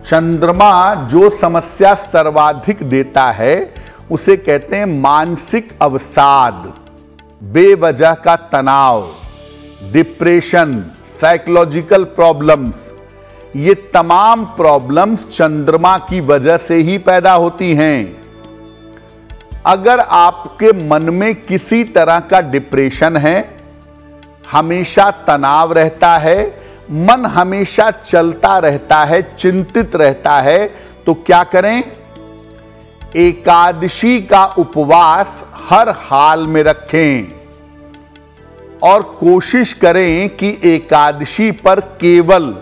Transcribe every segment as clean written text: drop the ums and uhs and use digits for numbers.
चंद्रमा जो समस्या सर्वाधिक देता है उसे कहते हैं मानसिक अवसाद, बेवजह का तनाव, डिप्रेशन, साइकोलॉजिकल प्रॉब्लम्स। ये तमाम प्रॉब्लम्स चंद्रमा की वजह से ही पैदा होती हैं। अगर आपके मन में किसी तरह का डिप्रेशन है, हमेशा तनाव रहता है, मन हमेशा चलता रहता है, चिंतित रहता है, तो क्या करें? एकादशी का उपवास हर हाल में रखें और कोशिश करें कि एकादशी पर केवल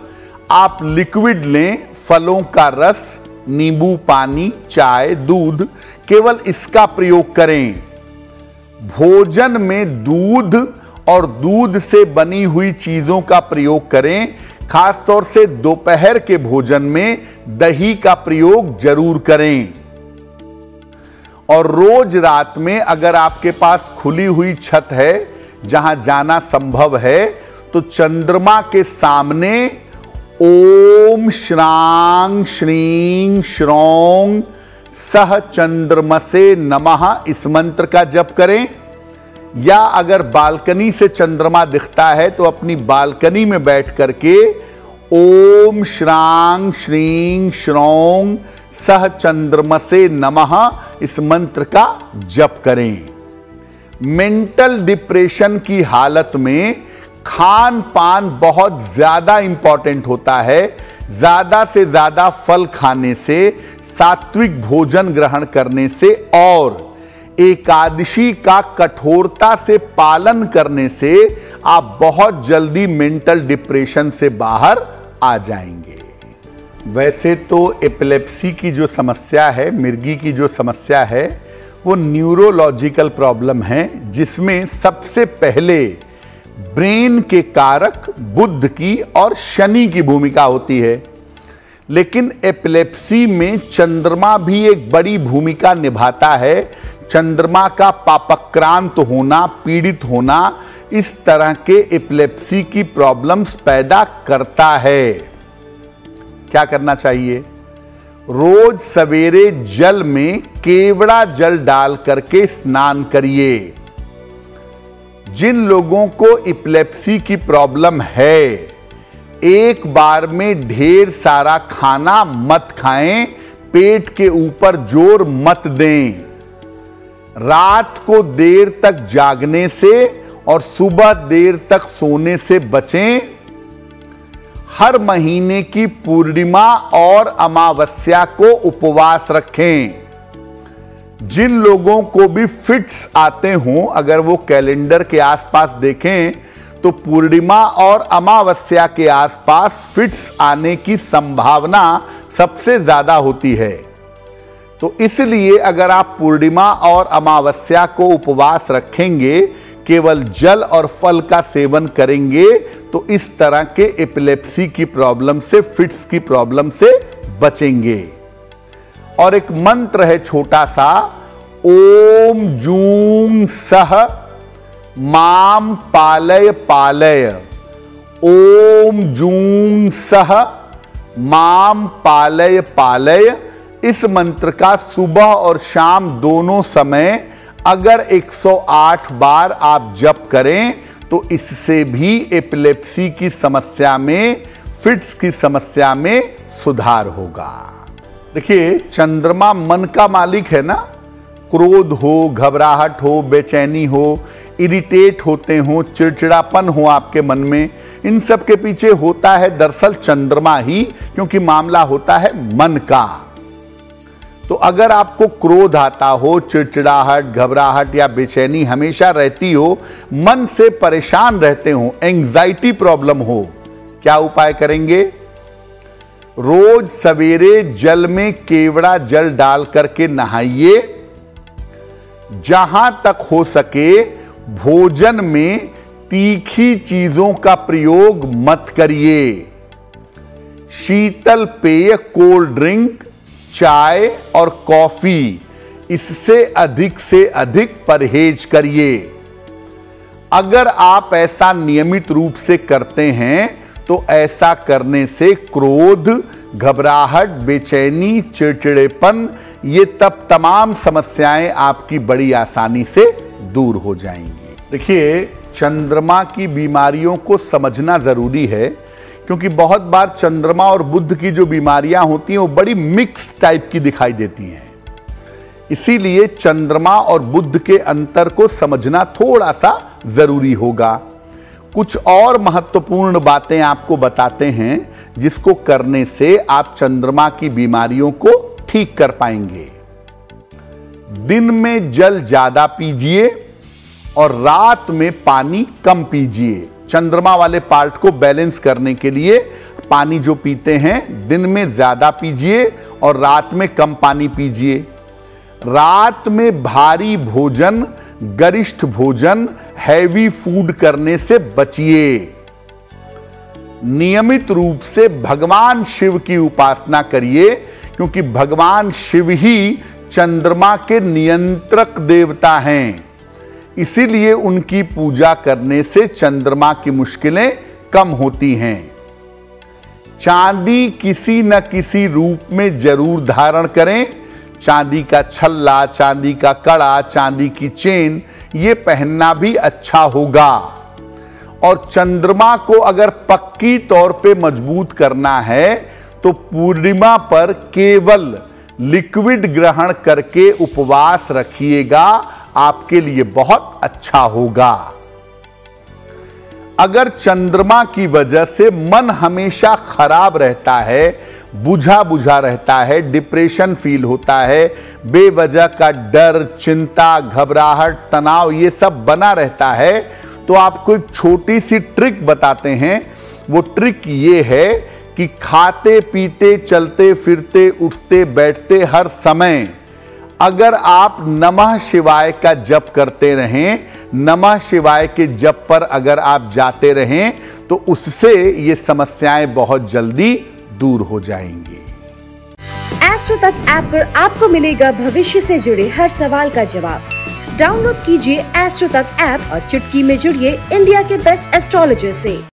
आप लिक्विड लें, फलों का रस, नींबू पानी, चाय, दूध, केवल इसका प्रयोग करें। भोजन में दूध और दूध से बनी हुई चीजों का प्रयोग करें। खासतौर से दोपहर के भोजन में दही का प्रयोग जरूर करें। और रोज रात में अगर आपके पास खुली हुई छत है जहां जाना संभव है, तो चंद्रमा के सामने ओम श्रांग श्रीं श्रौं सह चंद्रमसे नमः इस मंत्र का जप करें। या अगर बालकनी से चंद्रमा दिखता है तो अपनी बालकनी में बैठ करके ओम श्रांग श्रीं श्रौं सह चंद्रमसे नमः इस मंत्र का जप करें। मेंटल डिप्रेशन की हालत में खान पान बहुत ज्यादा इंपॉर्टेंट होता है। ज्यादा से ज्यादा फल खाने से, सात्विक भोजन ग्रहण करने से और एकादशी का कठोरता से पालन करने से आप बहुत जल्दी मेंटल डिप्रेशन से बाहर आ जाएंगे। वैसे तो एपिलेप्सी की जो समस्या है, मिर्गी की जो समस्या है, वो न्यूरोलॉजिकल प्रॉब्लम है, जिसमें सबसे पहले ब्रेन के कारक बुध की और शनि की भूमिका होती है। लेकिन एपिलेप्सी में चंद्रमा भी एक बड़ी भूमिका निभाता है। चंद्रमा का पापक्रांत होना, पीड़ित होना, इस तरह के एपिलेप्सी की प्रॉब्लम्स पैदा करता है। क्या करना चाहिए? रोज सवेरे जल में केवड़ा जल डाल करके स्नान करिए। जिन लोगों को एपिलेप्सी की प्रॉब्लम है, एक बार में ढेर सारा खाना मत खाएं, पेट के ऊपर जोर मत दें। रात को देर तक जागने से और सुबह देर तक सोने से बचें। हर महीने की पूर्णिमा और अमावस्या को उपवास रखें। जिन लोगों को भी फिट्स आते हों, अगर वो कैलेंडर के आसपास देखें तो पूर्णिमा और अमावस्या के आसपास फिट्स आने की संभावना सबसे ज्यादा होती है। तो इसलिए अगर आप पूर्णिमा और अमावस्या को उपवास रखेंगे, केवल जल और फल का सेवन करेंगे, तो इस तरह के एपिलेप्सी की प्रॉब्लम से, फिट्स की प्रॉब्लम से बचेंगे। और एक मंत्र है छोटा सा, ओम जूं सह माम पालय पालय। ओम जूं सह माम पालय पालय। इस मंत्र का सुबह और शाम दोनों समय अगर 108 बार आप जप करें तो इससे भी एपिलेप्सी की समस्या में, फिट्स की समस्या में सुधार होगा। देखिए, चंद्रमा मन का मालिक है ना। क्रोध हो, घबराहट हो, बेचैनी हो, इरिटेट होते हो, चिड़चिड़ापन हो आपके मन में, इन सब के पीछे होता है दरअसल चंद्रमा ही, क्योंकि मामला होता है मन का। तो अगर आपको क्रोध आता हो, चिड़चिड़ाहट, घबराहट या बेचैनी हमेशा रहती हो, मन से परेशान रहते हो, एंजाइटी प्रॉब्लम हो, क्या उपाय करेंगे? रोज सवेरे जल में केवड़ा जल डाल करके नहाइए। जहां तक हो सके भोजन में तीखी चीजों का प्रयोग मत करिए। शीतल पेय, कोल्ड ड्रिंक, चाय और कॉफी, इससे अधिक से अधिक परहेज करिए। अगर आप ऐसा नियमित रूप से करते हैं तो ऐसा करने से क्रोध, घबराहट, बेचैनी, चिड़चिड़ेपन, ये तब तमाम समस्याएं आपकी बड़ी आसानी से दूर हो जाएंगी। देखिए, चंद्रमा की बीमारियों को समझना जरूरी है, क्योंकि बहुत बार चंद्रमा और बुध की जो बीमारियां होती हैं वो बड़ी मिक्स टाइप की दिखाई देती हैं। इसीलिए चंद्रमा और बुध के अंतर को समझना थोड़ा सा जरूरी होगा। कुछ और महत्वपूर्ण बातें आपको बताते हैं जिसको करने से आप चंद्रमा की बीमारियों को ठीक कर पाएंगे। दिन में जल ज्यादा पीजिए और रात में पानी कम पीजिए। चंद्रमा वाले पार्ट को बैलेंस करने के लिए पानी जो पीते हैं दिन में ज्यादा पीजिए और रात में कम पानी पीजिए। रात में भारी भोजन, गरिष्ठ भोजन, हैवी फूड करने से बचिए। नियमित रूप से भगवान शिव की उपासना करिए, क्योंकि भगवान शिव ही चंद्रमा के नियंत्रक देवता हैं। इसीलिए उनकी पूजा करने से चंद्रमा की मुश्किलें कम होती हैं। चांदी किसी न किसी रूप में जरूर धारण करें। चांदी का छल्ला, चांदी का कड़ा, चांदी की चेन, ये पहनना भी अच्छा होगा। और चंद्रमा को अगर पक्की तौर पे मजबूत करना है तो पूर्णिमा पर केवल लिक्विड ग्रहण करके उपवास रखिएगा, आपके लिए बहुत अच्छा होगा। अगर चंद्रमा की वजह से मन हमेशा खराब रहता है, बुझा बुझा रहता है, डिप्रेशन फील होता है, बेवजह का डर, चिंता, घबराहट, तनाव ये सब बना रहता है, तो आपको एक छोटी सी ट्रिक बताते हैं। वो ट्रिक ये है कि खाते पीते, चलते फिरते, उठते बैठते हर समय अगर आप नमः शिवाय का जप करते रहें, नमः शिवाय के जप पर अगर आप जाते रहें, तो उससे ये समस्याएं बहुत जल्दी दूर हो जाएंगी। एस्ट्रो तक ऐप पर आपको मिलेगा भविष्य से जुड़े हर सवाल का जवाब। डाउनलोड कीजिए एस्ट्रो तक ऐप और चुटकी में जुड़िए इंडिया के बेस्ट एस्ट्रोलॉजर से।